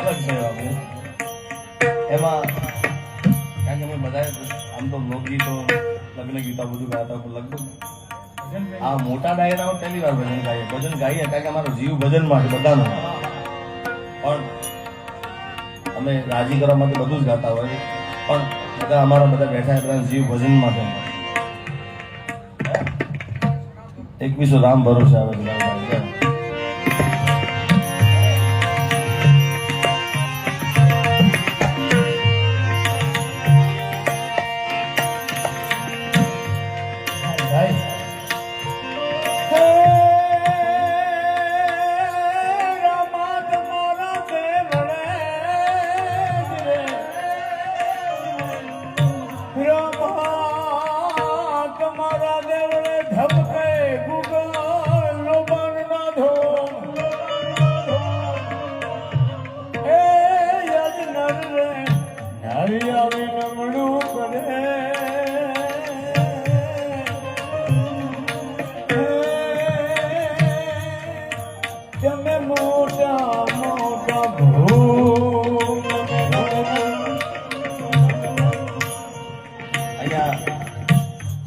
અલગ છે આપણે એમાં કારણ કે અમે બધા આમ તો લોકગીતો લગ્ન ગીતો બધું ગાતા લગભગ આ મોટા ડાયરાઓ પહેલી વાર ભજન ગાઈએ કારણ કે અમારો જીવ ભજનમાં છે બધાનો પણ અમે રાજી કરવા માટે બધું જ ગાતા હોય પણ બધા અમારા બધા બેઠા બધા જીવ ભજનમાં છે 21 રામ ભરોસે આવે છે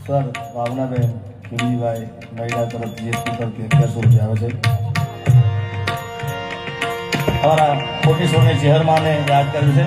સર ભાવનાબેન ખીડીભાઈ મહિલા તરફ જીએસટી પર 1100 રૂપિયા આવે છે અમારા કોટેશ્વરની ચેહરમાને યાદ કર્યું છે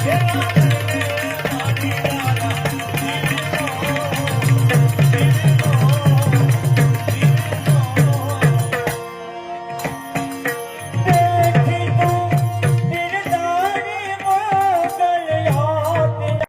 Yeah.